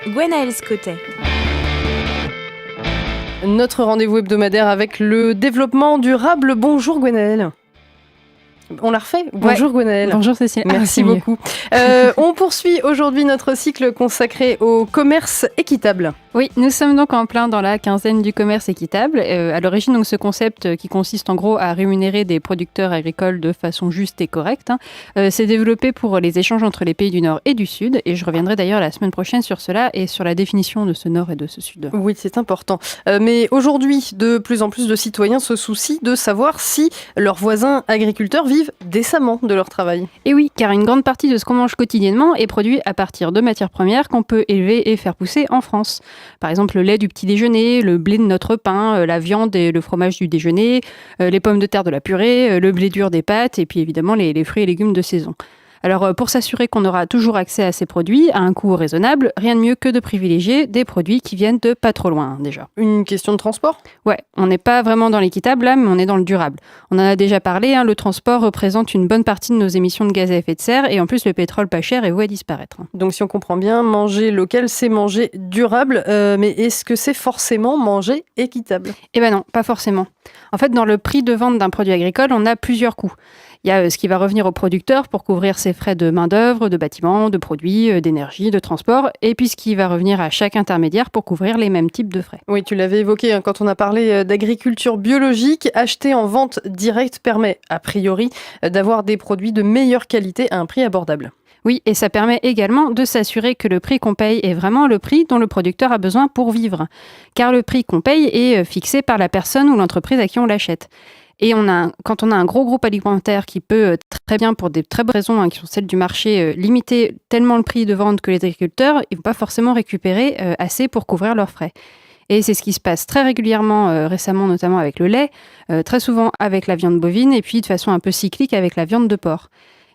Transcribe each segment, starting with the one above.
Gwenaëlle Scottet. Notre rendez-vous hebdomadaire avec le développement durable. Bonjour Gwenaëlle. On l'a refait ? Bonjour Gwenaëlle. Bonjour Cécile. Merci beaucoup. On poursuit aujourd'hui notre cycle consacré au commerce équitable. Oui, nous sommes donc en plein dans la quinzaine du commerce équitable. À l'origine, donc, ce concept qui consiste en gros à rémunérer des producteurs agricoles de façon juste et correcte, s'est développé pour les échanges entre les pays du Nord et du Sud. Et je reviendrai d'ailleurs la semaine prochaine sur cela et sur la définition de ce Nord et de ce Sud. Oui, c'est important. Mais aujourd'hui, de plus en plus de citoyens se soucient de savoir si leurs voisins agriculteurs vivent décemment de leur travail. Et oui, car une grande partie de ce qu'on mange quotidiennement est produit à partir de matières premières qu'on peut élever et faire pousser en France. Par exemple, le lait du petit déjeuner, le blé de notre pain, la viande et le fromage du déjeuner, les pommes de terre de la purée, le blé dur des pâtes et puis évidemment les fruits et légumes de saison. Alors pour s'assurer qu'on aura toujours accès à ces produits à un coût raisonnable, rien de mieux que de privilégier des produits qui viennent de pas trop loin déjà. Une question de transport ? Ouais, on n'est pas vraiment dans l'équitable là, mais on est dans le durable. On en a déjà parlé, le transport représente une bonne partie de nos émissions de gaz à effet de serre et en plus le pétrole pas cher est voué à disparaître. Donc si on comprend bien, manger local, c'est manger durable, mais est-ce que c'est forcément manger équitable ? Eh ben non, pas forcément. En fait, dans le prix de vente d'un produit agricole, on a plusieurs coûts. Il y a ce qui va revenir au producteur pour couvrir ses frais de main-d'œuvre, de bâtiment, de produits, d'énergie, de transport, et puis ce qui va revenir à chaque intermédiaire pour couvrir les mêmes types de frais. Oui, tu l'avais évoqué quand on a parlé d'agriculture biologique. Acheter en vente directe permet, a priori, d'avoir des produits de meilleure qualité à un prix abordable. Oui, et ça permet également de s'assurer que le prix qu'on paye est vraiment le prix dont le producteur a besoin pour vivre. Car le prix qu'on paye est fixé par la personne ou l'entreprise à qui on l'achète. Et quand on a un gros groupe alimentaire qui peut très bien, pour des très bonnes raisons qui sont celles du marché, limiter tellement le prix de vente que les agriculteurs, ils ne vont pas forcément récupérer assez pour couvrir leurs frais. Et c'est ce qui se passe très régulièrement, récemment notamment avec le lait, très souvent avec la viande bovine et puis de façon un peu cyclique avec la viande de porc.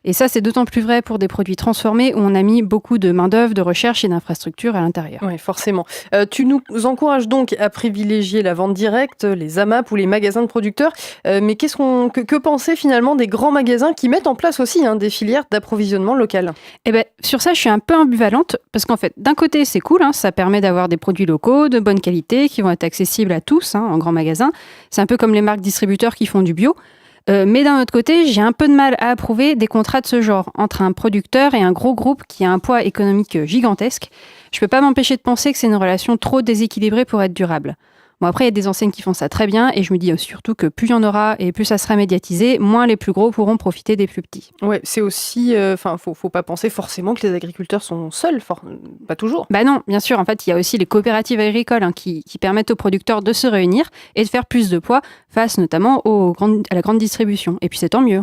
Et ça, c'est d'autant plus vrai pour des produits transformés où on a mis beaucoup de main-d'œuvre, de recherche et d'infrastructures à l'intérieur. Oui, forcément. Tu nous encourages donc à privilégier la vente directe, les AMAP ou les magasins de producteurs. Mais que penser finalement des grands magasins qui mettent en place aussi des filières d'approvisionnement local ? Eh ben, sur ça, je suis un peu ambivalente parce qu'en fait, d'un côté, c'est cool, ça permet d'avoir des produits locaux de bonne qualité qui vont être accessibles à tous en grand magasin. C'est un peu comme les marques distributeurs qui font du bio. Mais d'un autre côté, j'ai un peu de mal à approuver des contrats de ce genre entre un producteur et un gros groupe qui a un poids économique gigantesque. Je peux pas m'empêcher de penser que c'est une relation trop déséquilibrée pour être durable. Bon, après, il y a des enseignes qui font ça très bien et je me dis surtout que plus il y en aura et plus ça sera médiatisé, moins les plus gros pourront profiter des plus petits. Ouais, c'est aussi, faut pas penser forcément que les agriculteurs sont seuls, pas toujours. Bah non, bien sûr, en fait, il y a aussi les coopératives agricoles qui permettent aux producteurs de se réunir et de faire plus de poids face notamment à la grande distribution. Et puis c'est tant mieux.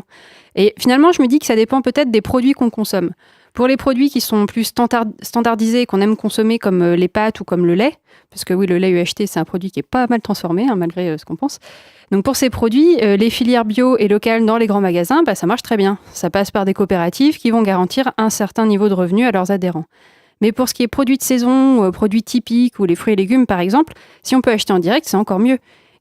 Et finalement, je me dis que ça dépend peut-être des produits qu'on consomme. Pour les produits qui sont plus standardisés, qu'on aime consommer comme les pâtes ou comme le lait, parce que oui, le lait UHT, c'est un produit qui est pas mal transformé, malgré ce qu'on pense. Donc pour ces produits, les filières bio et locales dans les grands magasins, ça marche très bien. Ça passe par des coopératives qui vont garantir un certain niveau de revenu à leurs adhérents. Mais pour ce qui est produits de saison, produits typiques ou les fruits et légumes par exemple, si on peut acheter en direct, c'est encore mieux.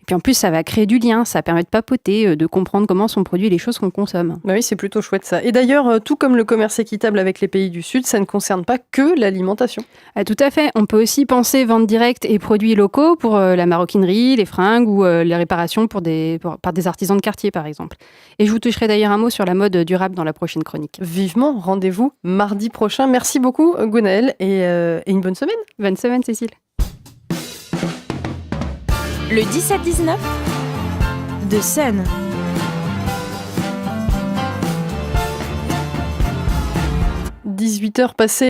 Puis en plus, ça va créer du lien, ça permet de papoter, de comprendre comment sont produits les choses qu'on consomme. Bah oui, c'est plutôt chouette ça. Et d'ailleurs, tout comme le commerce équitable avec les pays du Sud, ça ne concerne pas que l'alimentation. Ah, tout à fait. On peut aussi penser vente directe et produits locaux pour la maroquinerie, les fringues ou les réparations par des artisans de quartier, par exemple. Et je vous toucherai d'ailleurs un mot sur la mode durable dans la prochaine chronique. Vivement, rendez-vous mardi prochain. Merci beaucoup, Gwenaëlle, et une bonne semaine. Bonne semaine, Cécile. Le 17-19 de Sun. 18h passées.